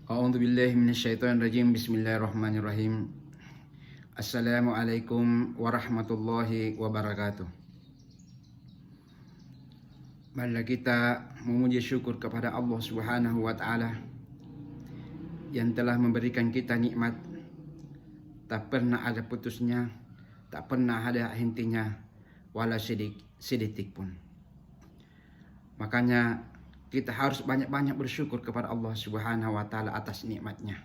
A'udzu billahi minasyaitonir rajim. Bismillahirrahmanirrahim. Assalamualaikum warahmatullahi wabarakatuh. Marilah kita memuji syukur kepada Allah Subhanahu wa taala yang telah memberikan kita nikmat tak pernah ada putusnya, tak pernah ada hentinya, wala sedetik pun. Makanya kita harus banyak-banyak bersyukur kepada Allah Subhanahu wa taala atas nikmatnya.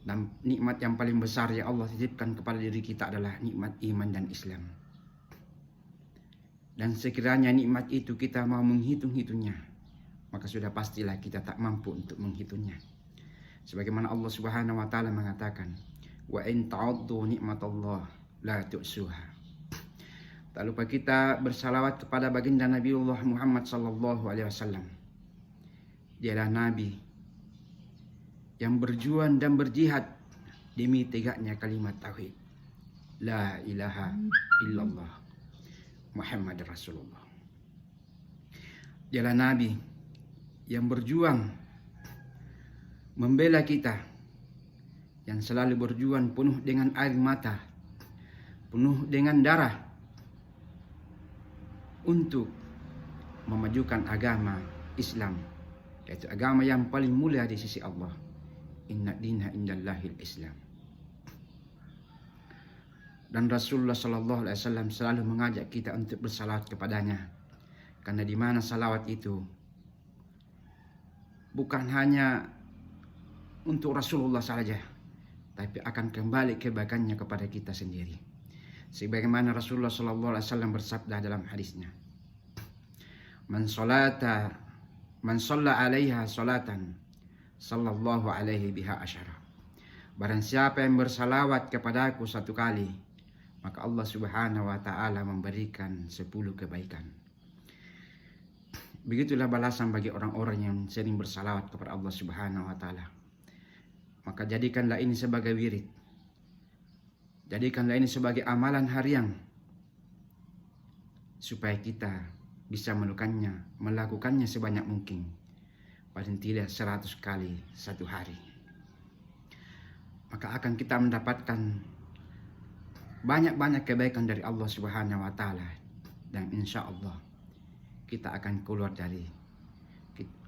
Dan nikmat yang paling besar yang Allah titipkan kepada diri kita adalah nikmat iman dan Islam. Dan sekiranya nikmat itu kita mau menghitung-hitungnya, maka sudah pastilah kita tak mampu untuk menghitungnya. Sebagaimana Allah Subhanahu wa taala mengatakan, "Wa in ta'uddu nikmatallah la tuhsuha." Tak lupa kita bersalawat kepada baginda Nabiullah Muhammad sallallahu alaihi wasallam. Dialah nabi yang berjuang dan berjihad demi tegaknya kalimat tauhid. La ilaha illallah Muhammad Rasulullah. Dialah nabi yang berjuang membela kita, yang selalu berjuang penuh dengan air mata, penuh dengan darah, untuk memajukan agama Islam, yaitu agama yang paling mulia di sisi Allah. Inna dina indallahil Islam. Dan Rasulullah sallallahu alaihi wasallam selalu mengajak kita untuk bersalawat kepadanya, karena di mana salawat itu bukan hanya untuk Rasulullah saja, tapi akan kembali kebaikannya kepada kita sendiri. Sebagaimana Rasulullah sallallahu alaihi wasallam bersabda dalam hadisnya, Man shalla alaiha salatan sallallahu alaihi biha asyara. Barang siapa yang bersalawat kepadaku satu kali, maka Allah Subhanahu wa taala memberikan 10 kebaikan. Begitulah balasan bagi orang-orang yang sering bersalawat kepada Allah Subhanahu wa taala. Maka jadikanlah ini sebagai wirid. Jadikanlah ini sebagai amalan harian, supaya kita bisa melakukannya sebanyak mungkin, paling tidak 100 kali satu hari. Maka akan kita mendapatkan banyak-banyak kebaikan dari Allah Subhanahu wa taala, dan insya Allah kita akan keluar dari,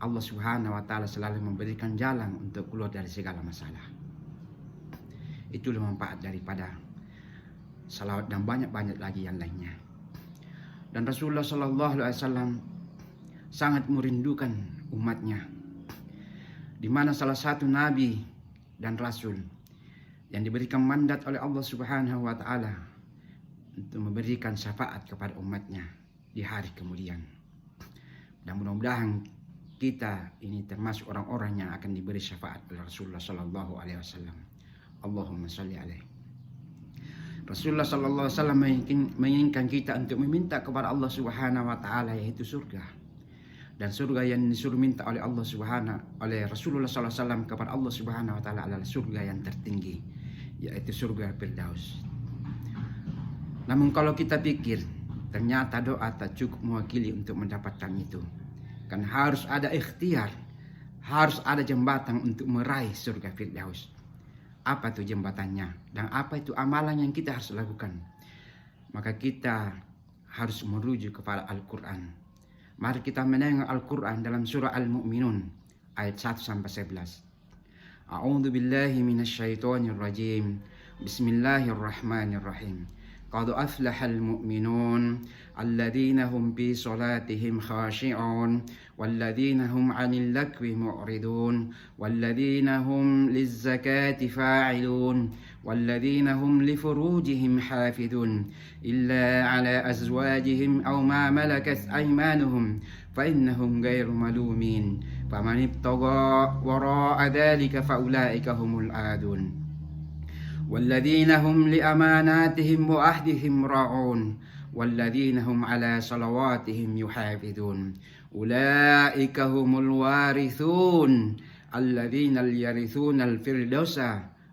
Allah Subhanahu wa taala selalu memberikan jalan untuk keluar dari segala masalah. Itulah manfaat daripada salawat dan banyak-banyak lagi yang lainnya. Dan Rasulullah sallallahu alaihi wasallam sangat merindukan umatnya, di mana salah satu nabi dan rasul yang diberikan mandat oleh Allah Subhanahu wa taala untuk memberikan syafaat kepada umatnya di hari kemudian. Dan mudah-mudahan kita ini termasuk orang-orang yang akan diberi syafaat oleh Rasulullah sallallahu alaihi wasallam. Allahumma shalli alaihi. Rasulullah sallallahu alaihi wasallam menginginkan kita untuk meminta kepada Allah Subhanahu wa taala, yaitu surga. Dan surga yang disuruh minta oleh Allah oleh Rasulullah sallallahu alaihi wasallam kepada Allah Subhanahu wa taala adalah surga yang tertinggi, yaitu surga Firdaus. Namun kalau kita pikir, ternyata doa tak cukup mewakili untuk mendapatkan itu. Kan harus ada ikhtiar, harus ada jembatan untuk meraih surga Firdaus. Apa itu jembatannya dan apa itu amalan yang kita harus lakukan? Maka kita harus merujuk kepada Al-Quran. Mari kita menengok Al-Quran dalam surah Al-Mu'minun ayat 1 sampai 11. A'udzu billahi minasyaitonir rajim. Bismillahirrahmanirrahim. Qad aflahal mu'minun alladzina hum fi salatihim khashi'un walladzina hum 'anil lagwi mu'ridun walladzina hum lizzakati fa'ilun walladzina hum li furujihim hafidun illa 'ala azwajihim aw ma malakat aymanuhum fa innahum ghairu malumin faman ibtagha wara'a dhalika fa ulaika humul 'adun. والذين هم لأماناتهم وعهدهم راعون والذين هم على صلواتهم يحافظون أولئك هم الوارثون الذين يرثون الفردوس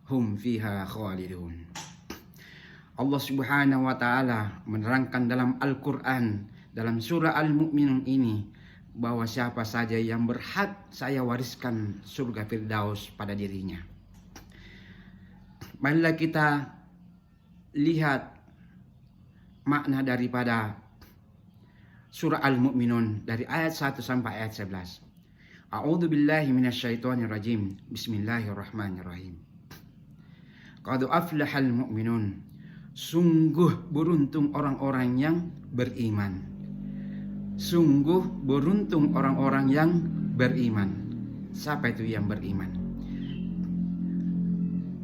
هم فيها خالدون. Allah Subhanahu wa taala menerangkan dalam Al-Quran, dalam surah Al-Mu'minun ini, bahwa siapa saja yang berhak saya wariskan surga Firdaus pada dirinya. Marilah kita lihat makna daripada surah Al-Mu'minun dari ayat 1 sampai ayat 11. A'udzu billahi minasyaitonir rajim. Bismillahirrahmanirrahim. Qad aflahal mu'minun. Sungguh beruntung orang-orang yang beriman. Sungguh beruntung orang-orang yang beriman. Siapa itu yang beriman?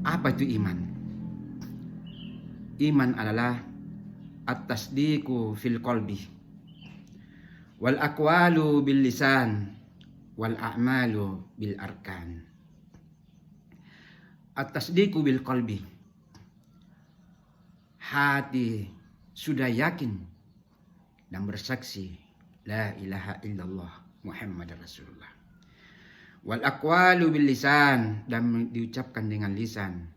Apa itu iman? Iman adalah at-tasdiqu fil qalbi wal aqwalu bil lisan wal a'malu bil arkan. At-tasdiqu bil qalbi, hati sudah yakin dan bersaksi la ilaha illallah Muhammad Rasulullah. Wal aqwalu bil lisan, dan diucapkan dengan lisan.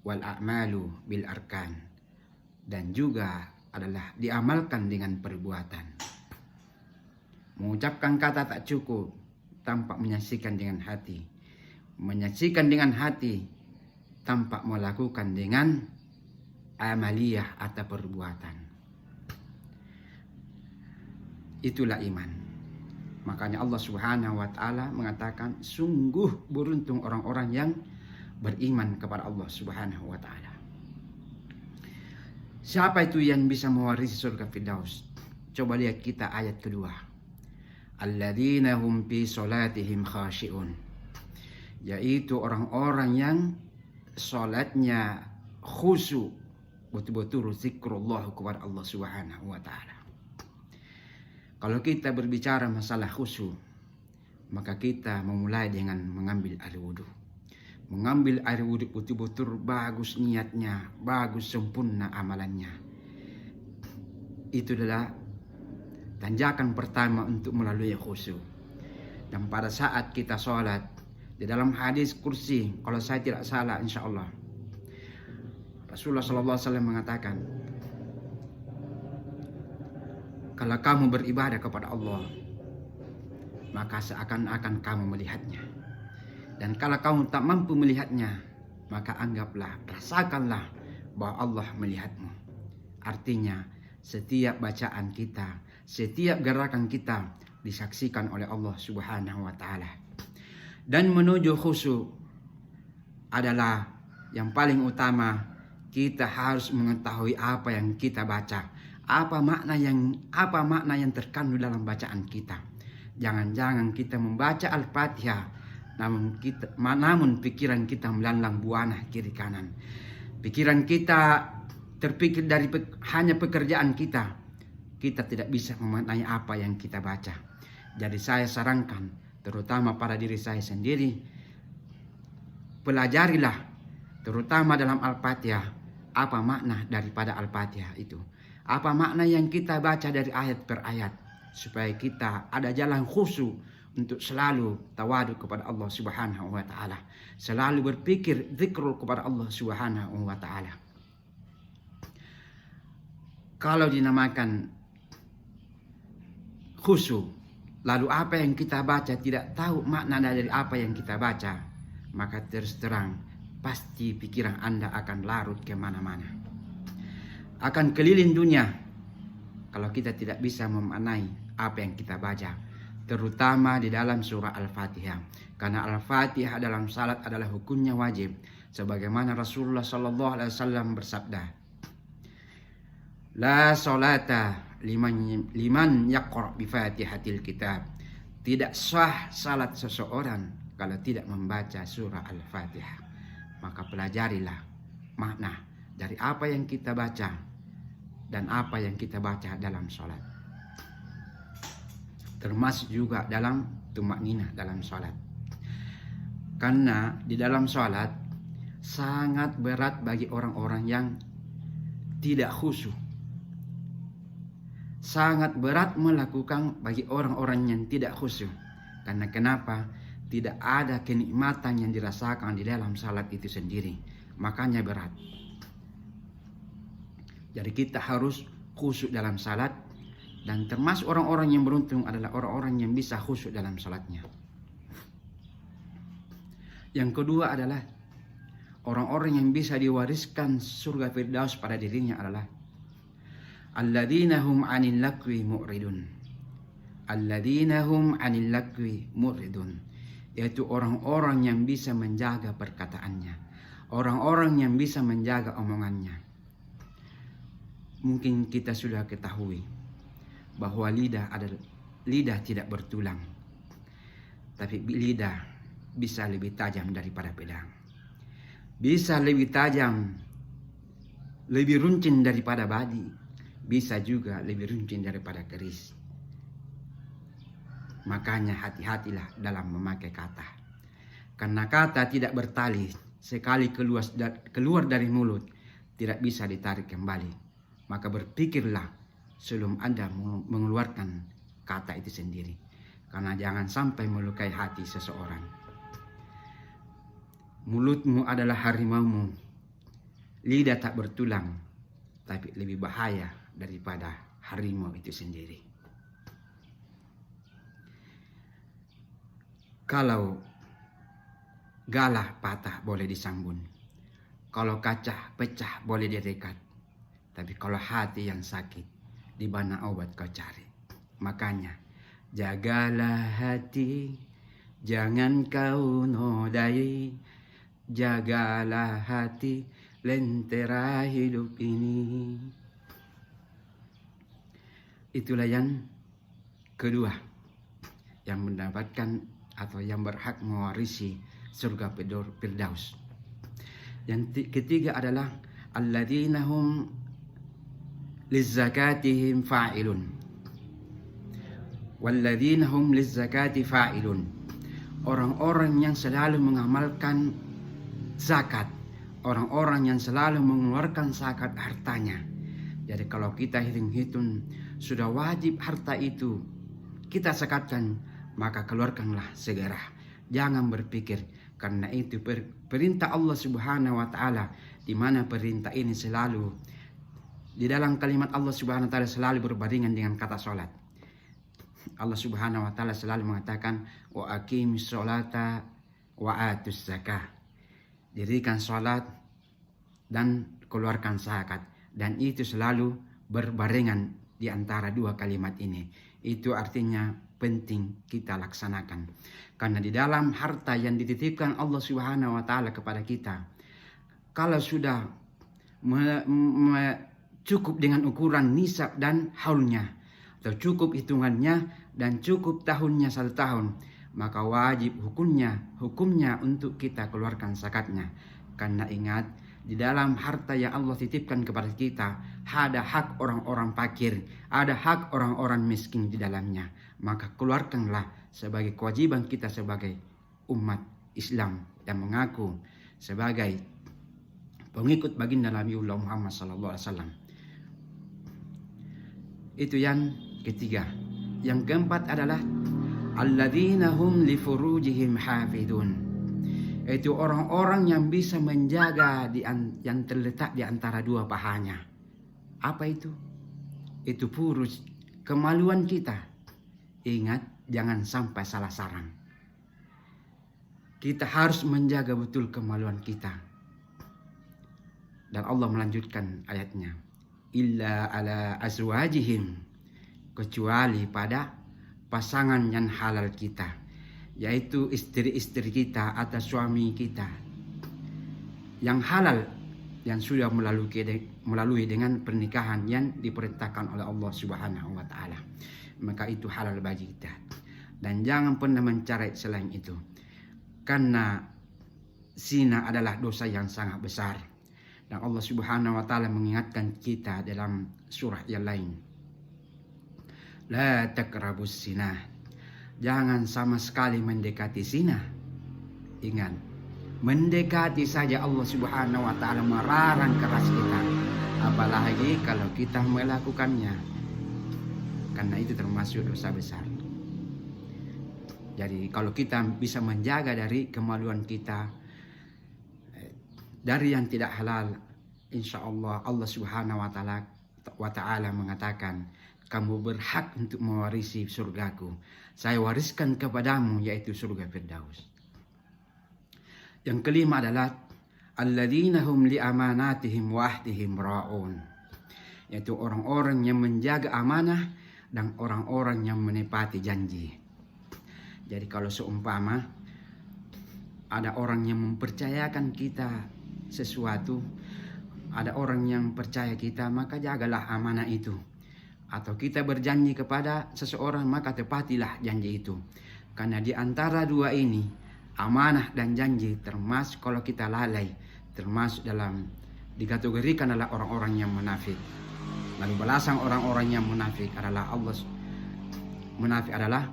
Wal a'malu bil arkan, dan juga adalah diamalkan dengan perbuatan. Mengucapkan kata tak cukup tanpa menyaksikan dengan hati. Menyaksikan dengan hati tanpa melakukan dengan amaliyah atau perbuatan. Itulah iman. Makanya Allah Subhanahu wa taala mengatakan sungguh beruntung orang-orang yang beriman kepada Allah Subhanahu wa taala. Siapa itu yang bisa mewarisi surga Firdaus? Coba lihat kita ayat kedua. Alladzina hum fi salatihim khashi'un. Yaitu orang-orang yang salatnya khusyuk, betul-betul zikrullah kepada Allah Subhanahu wa taala. Kalau kita berbicara masalah khusyuk, maka kita memulai dengan mengambil air wudhu. Mengambil air wudhu betul-betul bagus niatnya, bagus sempurna amalannya. Itu adalah tanjakan pertama untuk melalui khusyuk. Dan pada saat kita sholat, di dalam hadis kursi, kalau saya tidak salah insya Allah, Rasulullah SAW mengatakan, kalau kamu beribadah kepada Allah, maka seakan-akan kamu melihatnya. Dan kalau kamu tak mampu melihatnya, maka anggaplah, rasakanlah bahwa Allah melihatmu. Artinya, setiap bacaan kita, setiap gerakan kita disaksikan oleh Allah Subhanahu wa taala. Dan menuju khusyuk adalah yang paling utama, kita harus mengetahui apa yang kita baca. Apa makna yang terkandung dalam bacaan kita. Jangan-jangan kita membaca Al-Fatihah, namun pikiran kita melalang buana kiri kanan. Pikiran kita terpikir dari hanya pekerjaan kita. Kita tidak bisa memaknai apa yang kita baca. Jadi saya sarankan, terutama pada diri saya sendiri, pelajarilah, terutama dalam Al-Fatihah, apa makna daripada Al-Fatihah itu. Apa makna yang kita baca dari ayat per ayat, supaya kita ada jalan khusyuk untuk selalu tawadu kepada Allah Subhanahu wa taala, selalu berpikir zikrul kepada Allah Subhanahu wa taala. Kalau dinamakan khusyuk, lalu apa yang kita baca tidak tahu makna dari apa yang kita baca, maka terus terang pasti pikiran Anda akan larut kemana-mana, akan keliling dunia kalau kita tidak bisa memaknai apa yang kita baca, terutama di dalam surah Al-Fatihah. Karena Al-Fatihah dalam salat adalah hukumnya wajib, sebagaimana Rasulullah SAW bersabda, la salata liman yaqra bi Fatihatil Kitab. Tidak sah salat seseorang kalau tidak membaca surah Al-Fatihah. Maka pelajarilah makna dari apa yang kita baca dan apa yang kita baca dalam sholat. Termasuk juga dalam tumakninah dalam sholat. Karena di dalam sholat sangat berat bagi orang-orang yang tidak khusyuk. Sangat berat melakukan bagi orang-orang yang tidak khusyuk. Karena kenapa? Tidak ada kenikmatan yang dirasakan di dalam sholat itu sendiri. Makanya berat. Jadi kita harus khusyuk dalam salat, Dan termasuk orang-orang yang beruntung adalah orang-orang yang bisa khusyuk dalam salatnya. Yang kedua adalah orang-orang yang bisa diwariskan surga Firdaus pada dirinya adalah alladzina hum 'anil lagwi mu'ridun. Alladzina hum 'anil lagwi mu'ridun, yaitu orang-orang yang bisa menjaga perkataannya, orang-orang yang bisa menjaga omongannya. Mungkin kita sudah ketahui bahwa lidah tidak bertulang, tapi lidah bisa lebih tajam daripada pedang, bisa lebih tajam, lebih runcing daripada badi, bisa juga lebih runcing daripada keris. Makanya hati-hatilah dalam memakai kata, karena kata tidak bertali, sekali keluar dari mulut tidak bisa ditarik kembali. Maka berpikirlah sebelum Anda mengeluarkan kata itu sendiri, karena jangan sampai melukai hati seseorang. Mulutmu adalah harimaumu, lidah tak bertulang, tapi lebih bahaya daripada harimau itu sendiri. Kalau galah patah boleh disambun, kalau kaca pecah boleh direkat, tapi kalau hati yang sakit, di mana obat kau cari? Makanya jagalah hati, jangan kau nodai. Jagalah hati, lentera hidup ini. Itulah yang kedua, yang mendapatkan atau yang berhak mewarisi surga Firdaus. Yang ketiga adalah alladzina hum lizzakatihim fa'ilun. Walladzina hum lizzakati fa'ilun. Orang-orang yang selalu mengamalkan zakat, orang-orang yang selalu mengeluarkan zakat hartanya. Jadi kalau kita hitung-hitung sudah wajib harta itu kita zakatkan, maka keluarkanlah segera. Jangan berpikir, karena itu perintah Allah Subhanahu wa taala, di mana perintah ini selalu di dalam kalimat Allah Subhanahu wa taala selalu berbarengan dengan kata salat. Allah Subhanahu wa taala selalu mengatakan wa aqimis sholata wa atuz zakah. Dirikan salat dan keluarkan zakat, dan itu selalu berbarengan di antara dua kalimat ini. Itu artinya penting kita laksanakan, karena di dalam harta yang dititipkan Allah Subhanahu wa taala kepada kita, kalau sudah cukup dengan ukuran nisab dan haulnya, atau cukup hitungannya dan cukup tahunnya 1 tahun, maka wajib hukumnya untuk kita keluarkan zakatnya. Karena ingat, di dalam harta yang Allah titipkan kepada kita ada hak orang-orang fakir, ada hak orang-orang miskin di dalamnya. Maka keluarkanlah sebagai kewajiban kita sebagai umat Islam dan mengaku sebagai pengikut baginda Nabiullah Muhammad SAW. Itu yang ketiga. Yang keempat adalah alladzina hum li furujihim hafidun. Itu orang-orang yang bisa menjaga yang terletak di antara dua pahanya. Apa itu? Itu furuj, kemaluan kita. Ingat, jangan sampai salah sarang. Kita harus menjaga betul kemaluan kita. Dan Allah melanjutkan ayatnya, illa ala azwajihim, kecuali pada pasangan yang halal kita, yaitu istri-istri kita atau suami kita yang halal, yang sudah melalui dengan pernikahan yang diperintahkan oleh Allah Subhanahu wa taala. Maka itu halal bagi kita, dan jangan pernah mencari selain itu, karena zina adalah dosa yang sangat besar. Dan Allah Subhanahu wa taala mengingatkan kita dalam surah yang lain, la taqrabus zina, jangan sama sekali mendekati zina. Ingat, mendekati saja Allah Subhanahu wa taala melarang keras kita, apalagi kalau kita melakukannya, karena itu termasuk dosa besar. Jadi kalau kita bisa menjaga dari kemaluan kita dari yang tidak halal, insya Allah Allah Subhanahu wa taala mengatakan, kamu berhak untuk mewarisi surgaku. Saya wariskan kepadamu, yaitu surga Firdaus. Yang kelima adalah alladzina hum li amanatihim wa ahdihim ra'un, yaitu orang-orang yang menjaga amanah dan orang-orang yang menepati janji. Jadi kalau seumpama ada orang yang mempercayakan kita sesuatu, ada orang yang percaya kita, maka jagalah amanah itu. Atau kita berjanji kepada seseorang, maka tepatilah janji itu. Karena di antara dua ini, amanah dan janji, termasuk kalau kita lalai, termasuk dalam dikategorikan adalah orang-orang yang munafik. Lalu balasan orang-orang yang munafik adalah munafik adalah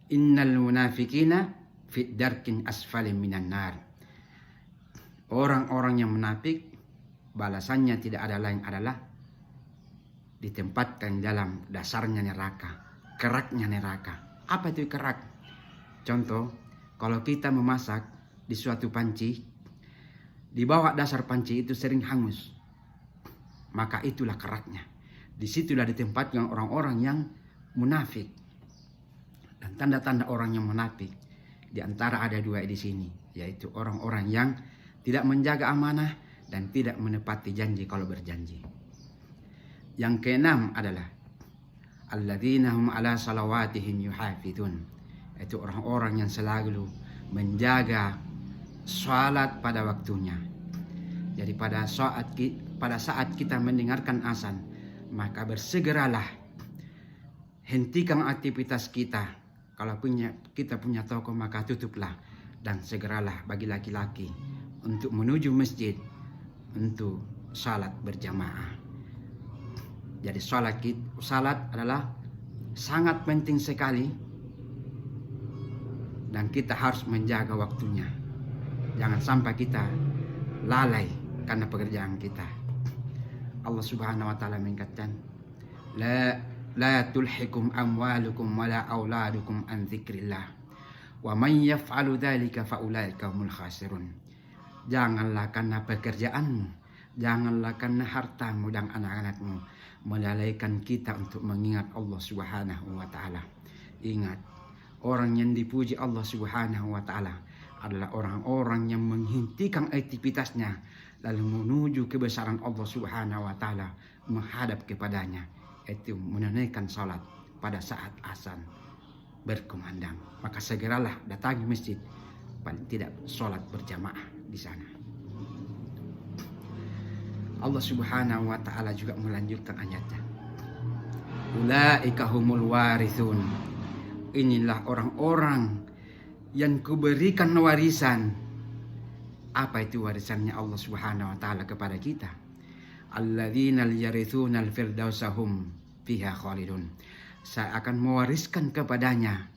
innal munafikina fi darkin asfalin minan nar. Orang-orang yang munafik balasannya tidak ada lain adalah ditempatkan dalam dasarnya neraka, keraknya neraka. Apa itu kerak? Contoh, kalau kita memasak di suatu panci, di bawah dasar panci itu sering hangus, maka itulah keraknya. Disitulah ditempatkan orang-orang yang munafik. Dan tanda-tanda orang yang munafik di antara ada dua di sini, yaitu orang-orang yang tidak menjaga amanah dan tidak menepati janji kalau berjanji. Yang keenam adalah alladzina hum ala salawatihim yuhafizun, yaitu orang-orang yang selalu menjaga salat pada waktunya. Jadi pada saat kita mendengarkan azan, maka bersegeralah hentikan aktivitas kita. Kalau kita punya toko, maka tutuplah dan segeralah bagi laki-laki untuk menuju masjid untuk salat berjamaah. Jadi salat adalah sangat penting sekali dan kita harus menjaga waktunya. Jangan sampai kita lalai karena pekerjaan kita. Allah Subhanahu wa taala mengatakan, la tulhikum amwalukum wala auladukum an dzikrillah wa man yaf'alu dzalika fa ulaika humul khasirun. Janganlah karena pekerjaanmu, janganlah karena hartamu dan anak-anakmu melalaikan kita untuk mengingat Allah Subhanahu wa taala. Ingat, orang yang dipuji Allah Subhanahu wa taala adalah orang-orang yang menghentikan aktivitasnya lalu menuju kebesaran Allah Subhanahu wa taala, menghadap kepadanya, itu menunaikan salat pada saat azan berkumandang. Maka segeralah datangi masjid, paling tidak salat berjamaah di sana. Allah Subhanahu wa taala juga melanjutkan ayatnya. Ulaika humul warithun. Inilah orang-orang yang kuberikan warisan. Apa itu warisannya Allah Subhanahu wa taala kepada kita? Alladzina yarithuna al-firdausa hum fiha khalidun. Saya akan mewariskan kepadanya,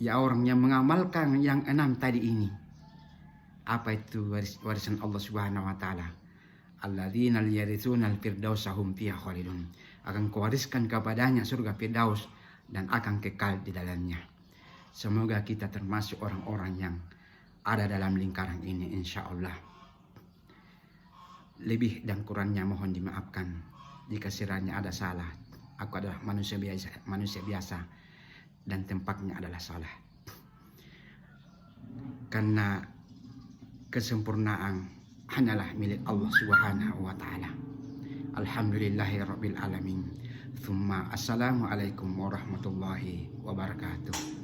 ya orang yang mengamalkan yang 6 tadi ini. Apa itu warisan Allah Subhanahu wa taala? Alladzina yarithuna al-firdausa hum fiha khalidun. Akan kuwariskan kepadanya surga Firdaus dan akan kekal di dalamnya. Semoga kita termasuk orang-orang yang ada dalam lingkaran ini, insya Allah. Lebih dan kurangnya mohon dimaafkan jika sekiranya ada salah. Aku adalah manusia biasa dan tempatnya adalah salah. Karena kesempurnaan hanyalah milik Allah Subhanahu wa taala. Alhamdulillahirabbil alamin. Tsumma assalamualaikum warahmatullahi wabarakatuh.